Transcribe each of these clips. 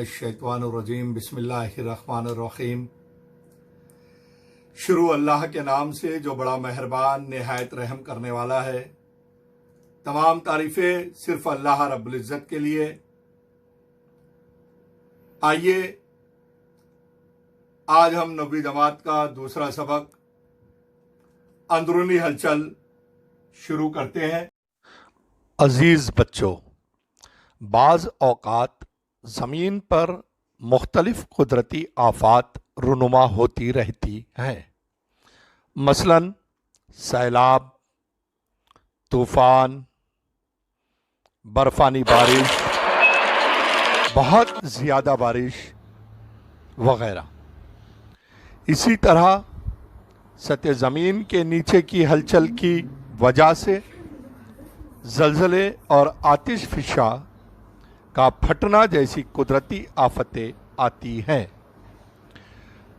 मिनश्शैतानिर्रजीम बिस्मिल्लाहिर्रहमानिर्रहीम। शुरू अल्लाह के नाम से जो बड़ा मेहरबान निहायत रहम करने वाला है। तमाम तारीफें सिर्फ अल्लाह रब्बुल इज़्ज़त के लिए। आइए आज हम 9वीं जमात का दूसरा सबक अंदरूनी हलचल शुरू करते हैं। अजीज बच्चों, बाज़ औक़ात ज़मीन पर मुख्तलिफ कुदरती आफ़ात रुनुमा होती रहती हैं। मसलन सैलाब, तूफ़ान, बर्फ़ानी बारिश, बहुत ज़्यादा बारिश वग़ैरह। इसी तरह सतह ज़मीन के नीचे की हलचल की वजह से ज़लज़ले और आतिशफ़िशा का फटना जैसी कुदरती आफतें आती हैं।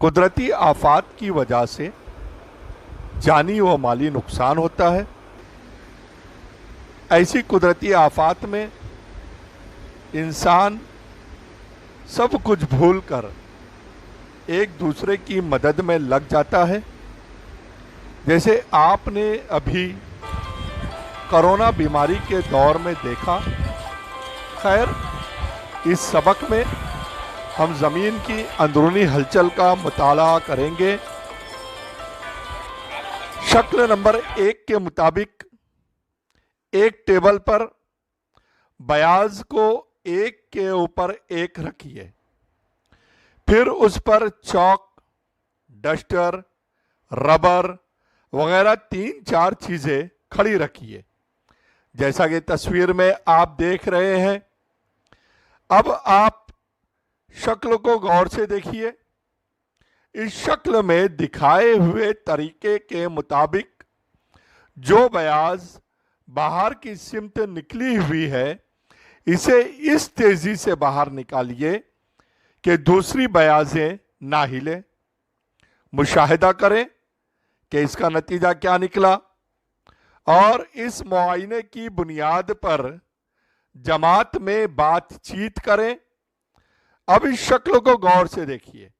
कुदरती आफात की वजह से जानी व माली नुकसान होता है। ऐसी कुदरती आफात में इंसान सब कुछ भूलकर एक दूसरे की मदद में लग जाता है। जैसे आपने अभी कोरोना बीमारी के दौर में देखा। खैर, इस सबक में हम ज़मीन की अंदरूनी हलचल का मुताला करेंगे। शक्ल नंबर 1 के मुताबिक एक टेबल पर बयाज को एक के ऊपर एक रखिए। फिर उस पर चौक, डस्टर, रबर वगैरह 3-4 चीज़ें खड़ी रखिए, जैसा कि तस्वीर में आप देख रहे हैं। अब आप शक्ल को गौर से देखिए। इस शक्ल में दिखाए हुए तरीके के मुताबिक जो बयाज बाहर की सिमत निकली हुई है, इसे इस तेजी से बाहर निकालिए कि दूसरी बयाजें ना हिले। मुशाहिदा करें कि इसका नतीजा क्या निकला और इस मुआयने की बुनियाद पर जमात में बातचीत करें। अब इस शक्ल को गौर से देखिए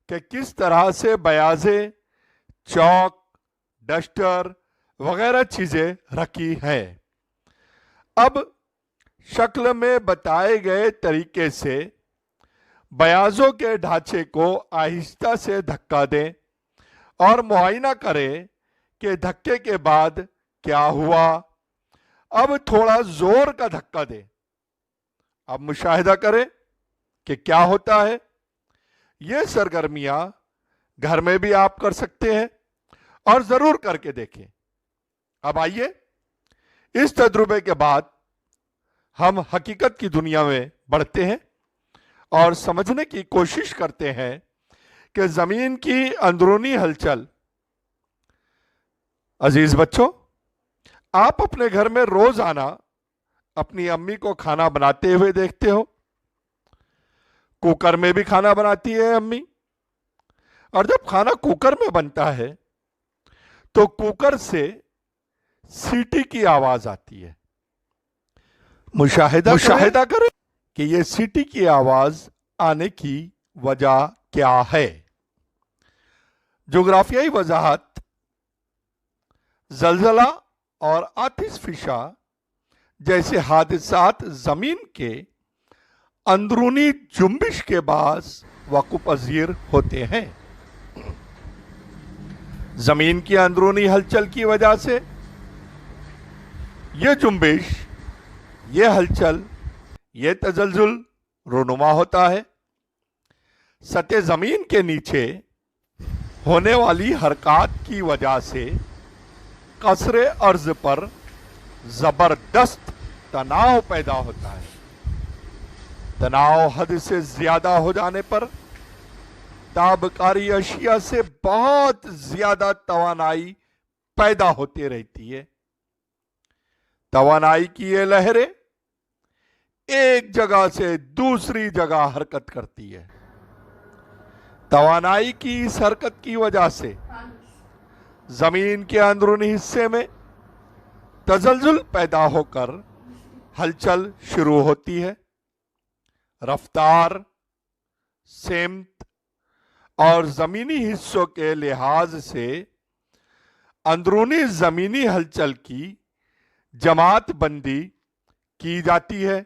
कि किस तरह से बयाजे, चौक, डस्टर वगैरह चीजें रखी हैं। अब शक्ल में बताए गए तरीके से बयाजों के ढांचे को आहिस्ता से धक्का दें और मुआयना करें कि धक्के के बाद क्या हुआ। अब थोड़ा जोर का धक्का दें। अब मुशाहिदा करें कि क्या होता है। ये सरगर्मियां घर में भी आप कर सकते हैं और जरूर करके देखें। अब आइए, इस तजुर्बे के बाद हम हकीकत की दुनिया में बढ़ते हैं और समझने की कोशिश करते हैं कि जमीन की अंदरूनी हलचल। अजीज बच्चों, आप अपने घर में रोजाना अपनी अम्मी को खाना बनाते हुए देखते हो। कुकर में भी खाना बनाती है अम्मी, और जब खाना कुकर में बनता है तो कुकर से सीटी की आवाज आती है। मुशाहिदा करें कि यह सीटी की आवाज आने की वजह क्या है। जोग्राफियाई वजाहत, जलजला और आतिशफिशा जैसे हादसात जमीन के अंदरूनी जुम्बिश के बाद वक़्फ़-पज़ीर होते हैं। जमीन की अंदरूनी हलचल की वजह से यह जुम्बिश, यह हलचल, यह तज़ल्ज़ुल रुनुमा होता है। सतह जमीन के नीचे होने वाली हरकत की वजह से कसरे अर्ज पर जबरदस्त तनाव पैदा होता है। तनाव हद से ज्यादा हो जाने पर ताबकारी अशिया से बहुत ज्यादा तवानाई पैदा होती रहती है। तवानाई की ये लहरें एक जगह से दूसरी जगह हरकत करती है। तवानाई की इस हरकत की वजह से जमीन के अंदरूनी हिस्से में तजल्जुल पैदा होकर हलचल शुरू होती है। रफ्तार, सिमत और जमीनी हिस्सों के लिहाज से अंदरूनी जमीनी हलचल की जमात बंदी की जाती है।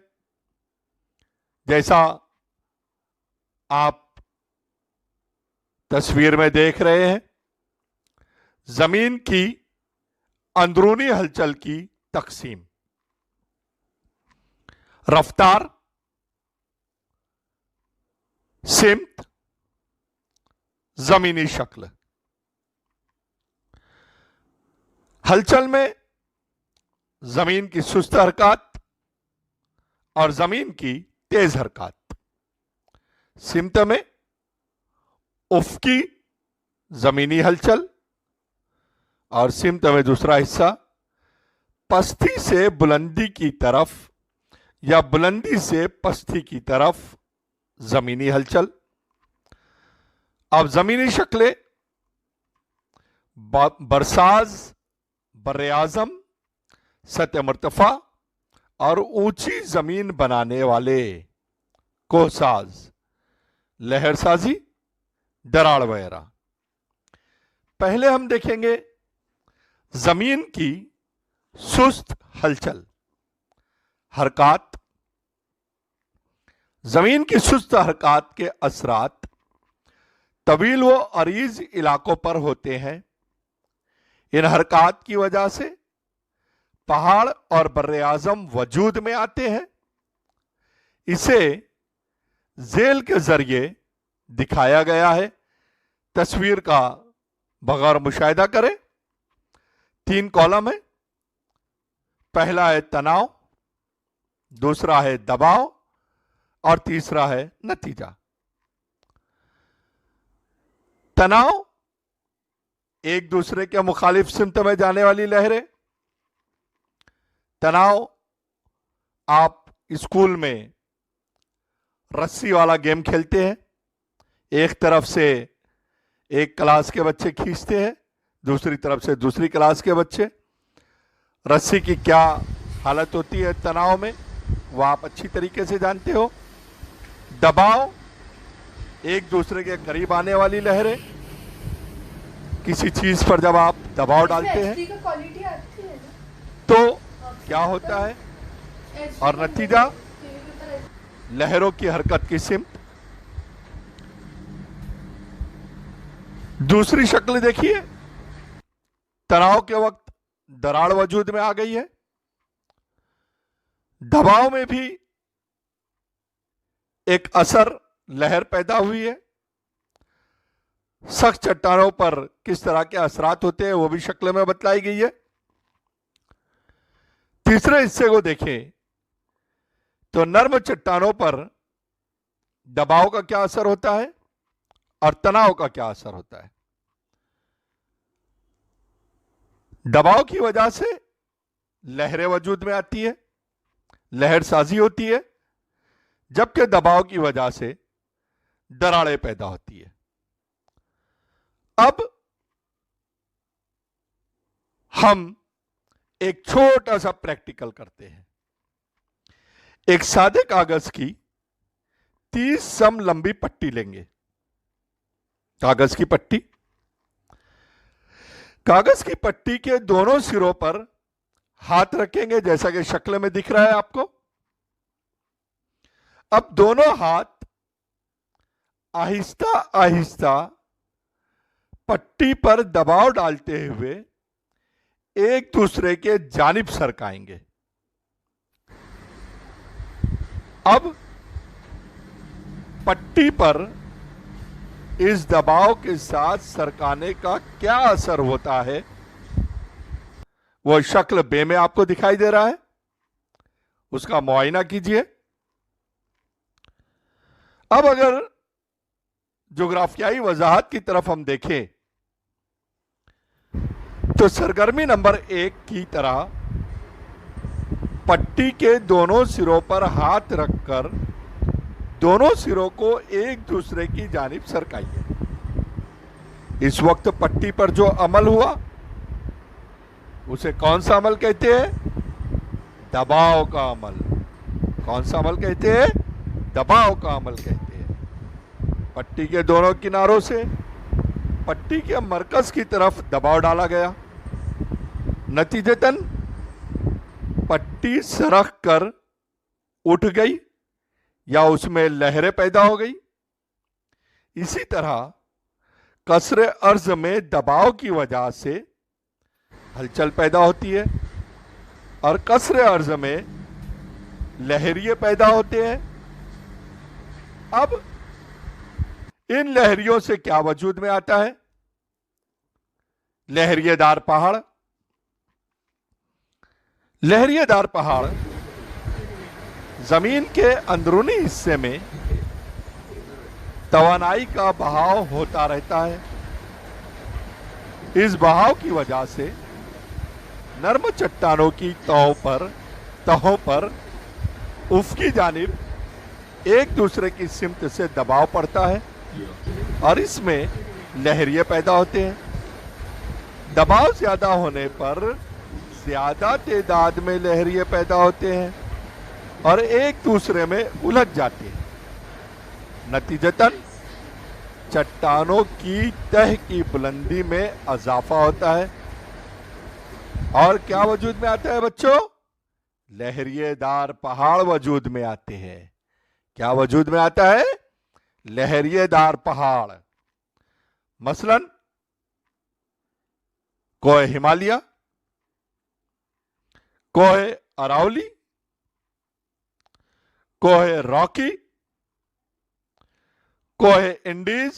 जैसा आप तस्वीर में देख रहे हैं, जमीन की अंदरूनी हलचल की तकसीम। रफ्तार, सिमत, जमीनी शक्ल। हलचल में जमीन की सुस्त हरकत और जमीन की तेज हरकत। सिमत में उफ़क़ी जमीनी हलचल और सिमत में दूसरा हिस्सा पस्ती से बुलंदी की तरफ या बुलंदी से पस्ती की तरफ जमीनी हलचल। अब जमीनी शक्लें बरसाज, बर्रे-आज़म, सतह मुर्तफा और ऊंची जमीन बनाने वाले, कोहसाज, लहरसाजी, दराड़ वगैरह। पहले हम देखेंगे जमीन की सुस्त हलचल, हरकत। जमीन की सुस्त हरकत के असरात तवील व अरीज इलाकों पर होते हैं। इन हरकत की वजह से पहाड़ और बर्रे-आज़म वजूद में आते हैं। इसे झेल के जरिए दिखाया गया है। तस्वीर का बगैर मुशाहिदा करें। 3 कॉलम है। पहला है तनाव, दूसरा है दबाव और तीसरा है नतीजा। तनाव, एक दूसरे के मुखालिफ सिमत में जाने वाली लहरें। तनाव, आप स्कूल में रस्सी वाला गेम खेलते हैं। एक तरफ से एक क्लास के बच्चे खींचते हैं, दूसरी तरफ से दूसरी क्लास के बच्चे। रस्सी की क्या हालत होती है तनाव में, वह आप अच्छी तरीके से जानते हो। दबाव, एक दूसरे के करीब आने वाली लहरें। किसी चीज पर जब आप दबाव डालते हैं तो क्या होता है, और नतीजा लहरों की हरकत की सिमत। दूसरी शक्ल देखिए, तनाव के वक्त दराड़ वजूद में आ गई है। दबाव में भी एक असर, लहर पैदा हुई है। सख्त चट्टानों पर किस तरह के असरात होते हैं वो भी शक्ल में बतलाई गई है। तीसरे हिस्से को देखें तो नर्म चट्टानों पर दबाव का क्या असर होता है और तनाव का क्या असर होता है। दबाव की वजह से लहरें वजूद में आती है, लहरसाजी होती है, जबकि दबाव की वजह से दरारें पैदा होती है। अब हम एक छोटा सा प्रैक्टिकल करते हैं। एक सादे कागज की 30 सम लंबी पट्टी लेंगे। कागज की पट्टी, कागज की पट्टी के दोनों सिरों पर हाथ रखेंगे जैसा कि शक्ल में दिख रहा है आपको। अब दोनों हाथ आहिस्ता आहिस्ता पट्टी पर दबाव डालते हुए एक दूसरे के जानिब सरकाएंगे। अब पट्टी पर इस दबाव के साथ सरकाने का क्या असर होता है वो शक्ल बे में आपको दिखाई दे रहा है, उसका मुआयना कीजिए। अब अगर जोग्राफियाई वजाहत की तरफ हम देखें तो सरगर्मी नंबर 1 की तरह पट्टी के दोनों सिरों पर हाथ रखकर दोनों सिरों को एक दूसरे की जानिब सरकाइए। इस वक्त पट्टी पर जो अमल हुआ उसे कौन सा अमल कहते हैं? दबाव का अमल। कौन सा अमल कहते हैं? दबाव का अमल कहते हैं। पट्टी के दोनों किनारों से पट्टी के मरकज की तरफ दबाव डाला गया, नतीजतन पट्टी सरक कर उठ गई या उसमें लहरें पैदा हो गई। इसी तरह कसरे अर्ज में दबाव की वजह से हलचल पैदा होती है और कसरे अर्ज में लहरिए पैदा होते हैं। अब इन लहरियों से क्या वजूद में आता है? लहरिएदार पहाड़। लहरिएदार पहाड़ जमीन के अंदरूनी हिस्से में तवानाई का बहाव होता रहता है। इस बहाव की वजह से नर्म चट्टानों की तहों पर उफकी जानिब एक दूसरे की सिमत से दबाव पड़ता है और इसमें लहरिए पैदा होते हैं। दबाव ज्यादा होने पर ज्यादा तादाद में लहरिए पैदा होते हैं और एक दूसरे में उलझ जाते हैं। नतीजतन चट्टानों की तह की बुलंदी में इजाफा होता है और क्या वजूद में आता है बच्चों? लहरिएदार पहाड़ वजूद में आते हैं। क्या वजूद में आता है? लहरिएदार पहाड़। मसलन कोहे हिमालय, कोहे अरावली, कोहे रॉकी, कोहे इंडीज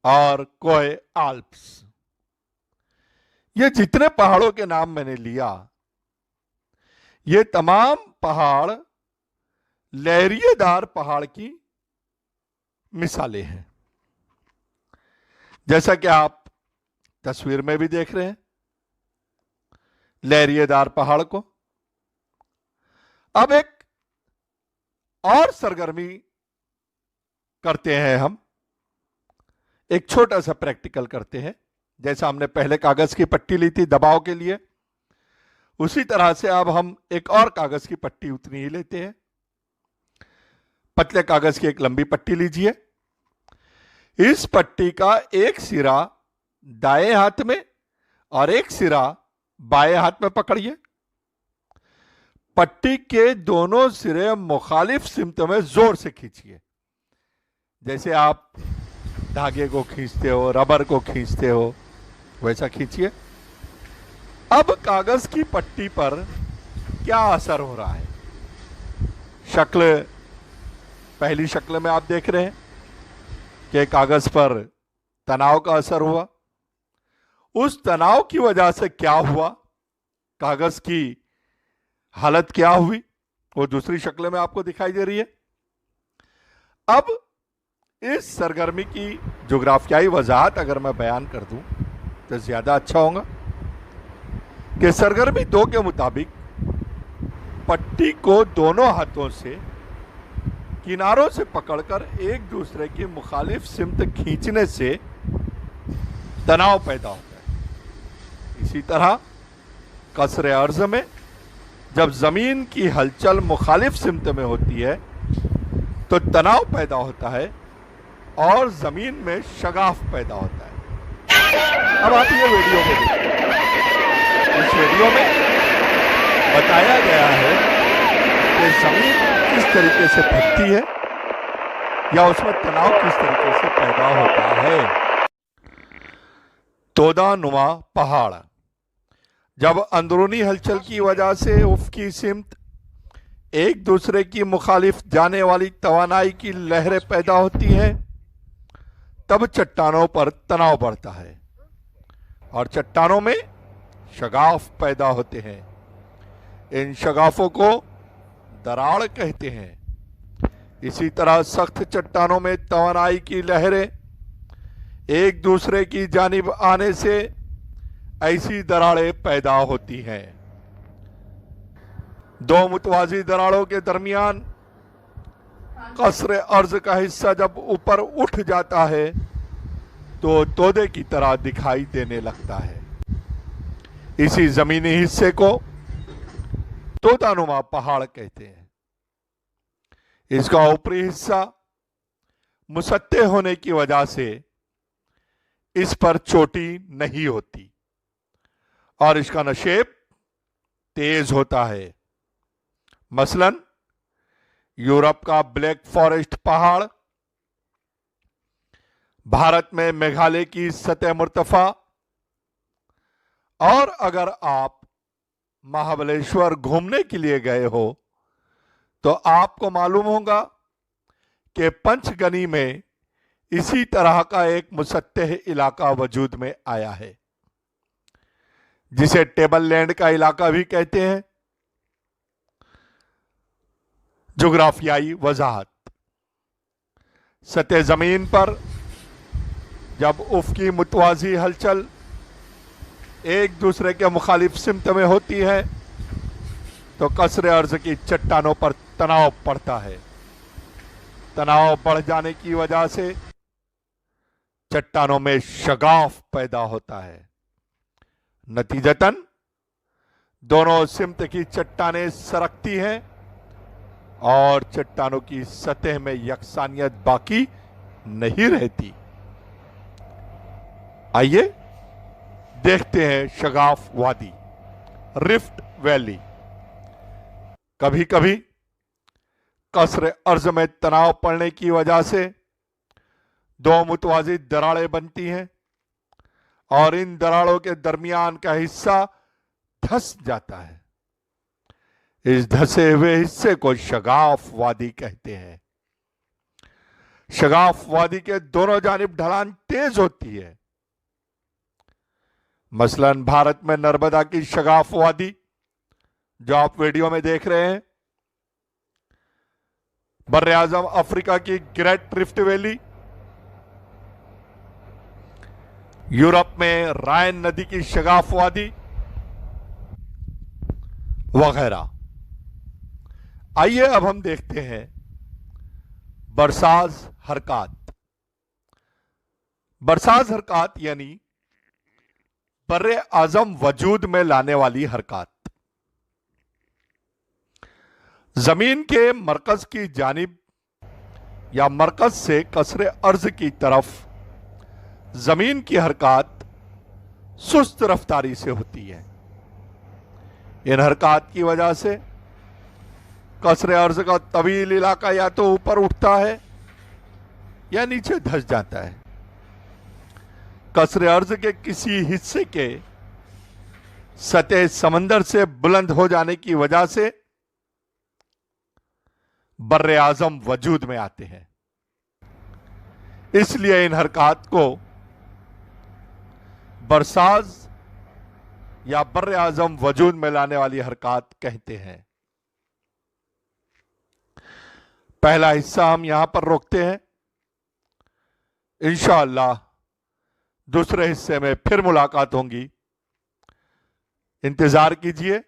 और कोहे आल्प्स। ये जितने पहाड़ों के नाम मैंने लिया, ये तमाम पहाड़ लहरिएदार पहाड़ की मिसालें हैं, जैसा कि आप तस्वीर में भी देख रहे हैं लहरिएदार पहाड़ को। अब एक और सरगर्मी करते हैं, हम एक छोटा सा प्रैक्टिकल करते हैं। जैसा हमने पहले कागज की पट्टी ली थी दबाव के लिए, उसी तरह से अब हम एक और कागज की पट्टी उतनी ही लेते हैं। पतले कागज की एक लंबी पट्टी लीजिए। इस पट्टी का एक सिरा दाएं हाथ में और एक सिरा बाएं हाथ में पकड़िए। पट्टी के दोनों सिरे मुखालिफ सिमत में जोर से खींचिए, जैसे आप धागे को खींचते हो, रबर को खींचते हो, वैसा खींचिए। अब कागज की पट्टी पर क्या असर हो रहा है? पहली शक्ल में आप देख रहे हैं कि कागज पर तनाव का असर हुआ। उस तनाव की वजह से क्या हुआ, कागज की हालत क्या हुई, वो दूसरी शक्ल में आपको दिखाई दे रही है। अब इस सरगर्मी की जोग्राफियाई वजाहत अगर मैं बयान कर दूं तो ज्यादा अच्छा होगा कि सरगर्मी 2 के मुताबिक पट्टी को दोनों हाथों से किनारों से पकड़कर एक दूसरे की मुखालिफ सिमत खींचने से तनाव पैदा होता है। इसी तरह कसरे अर्ज में जब जमीन की हलचल मुखालिफ सिमत में होती है तो तनाव पैदा होता है और जमीन में शगाफ पैदा होता है। अब आप ये वीडियो को देखिए। इस वीडियो में बताया गया है कि जमीन किस तरीके से फटती है या उसमें तनाव किस तरीके से पैदा होता है। तोदानुमा पहाड़ जब अंदरूनी हलचल की वजह से उफकी सिमत एक दूसरे की मुखालिफ जाने वाली तवानाई की लहरें पैदा होती हैं, तब चट्टानों पर तनाव बढ़ता है और चट्टानों में शगाफ पैदा होते हैं। इन शगाफों को दराड़ कहते हैं। इसी तरह सख्त चट्टानों में तवानाई की लहरें एक दूसरे की जानिब आने से ऐसी दरारें पैदा होती हैं। 2 मुतवाजी दरारों के दरमियान कसरे अर्ज का हिस्सा जब ऊपर उठ जाता है तो तोदे की तरह दिखाई देने लगता है। इसी जमीनी हिस्से को तोदानुमा पहाड़ कहते हैं। इसका ऊपरी हिस्सा मुसत्ते होने की वजह से इस पर चोटी नहीं होती और इसका नशेब तेज होता है। मसलन यूरोप का ब्लैक फॉरेस्ट पहाड़, भारत में मेघालय की सतह मुर्तफा, और अगर आप महाबलेश्वर घूमने के लिए गए हो तो आपको मालूम होगा कि पंचगनी में इसी तरह का एक मुसत्तह इलाका वजूद में आया है, जिसे टेबल लैंड का इलाका भी कहते हैं। जोग्राफियाई वजाहत: सतह जमीन पर जब उफ़क़ी मुतवाज़ी हलचल एक दूसरे के मुखालिफ सिमत में होती है तो कसरे अर्ज की चट्टानों पर तनाव पड़ता है। तनाव बढ़ जाने की वजह से चट्टानों में शगाफ पैदा होता है। नतीजतन दोनों सिमत की चट्टानें सरकती हैं और चट्टानों की सतह में यकसानियत बाकी नहीं रहती। आइए देखते हैं शगाफ वादी, रिफ्ट वैली। कभी कभी कसरे अर्ज में तनाव पड़ने की वजह से दो मुतवाज़ी दरारें बनती हैं और इन दरारों के दरमियान का हिस्सा धंस जाता है। इस धंसे हुए हिस्से को शगाफ वादी कहते हैं। शगाफ वादी के दोनों जानिब ढलान तेज होती है। मसलन भारत में नर्मदा की शगाफ वादी जो आप वीडियो में देख रहे हैं, बर्रे आजम अफ्रीका की ग्रेट रिफ्ट वैली, यूरोप में रायन नदी की शगाफ वादी वगैरह। आइए अब हम देखते हैं बरसाज हरकात। बरसाज हरकात यानी बर्रे आजम वजूद में लाने वाली हरकात। जमीन के मरकज की जानिब या मरकज से कसरे अर्ज की तरफ जमीन की हरकत सुस्त रफ्तारी से होती है। इन हरकत की वजह से कसरे अर्ज का तवील इलाका या तो ऊपर उठता है या नीचे धंस जाता है। कसरे अर्ज के किसी हिस्से के सतह समंदर से बुलंद हो जाने की वजह से बर्रे आजम वजूद में आते हैं। इसलिए इन हरकत को बरसाज या बर्रे आजम वजूद में लाने वाली हरकत कहते हैं। पहला हिस्सा हम यहां पर रोकते हैं। इंशाअल्लाह दूसरे हिस्से में फिर मुलाकात होगी। इंतजार कीजिए।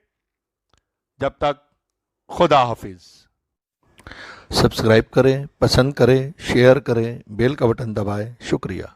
जब तक खुदा हाफिज। सब्सक्राइब करें, पसंद करें, शेयर करें, बेल का बटन दबाएं। शुक्रिया।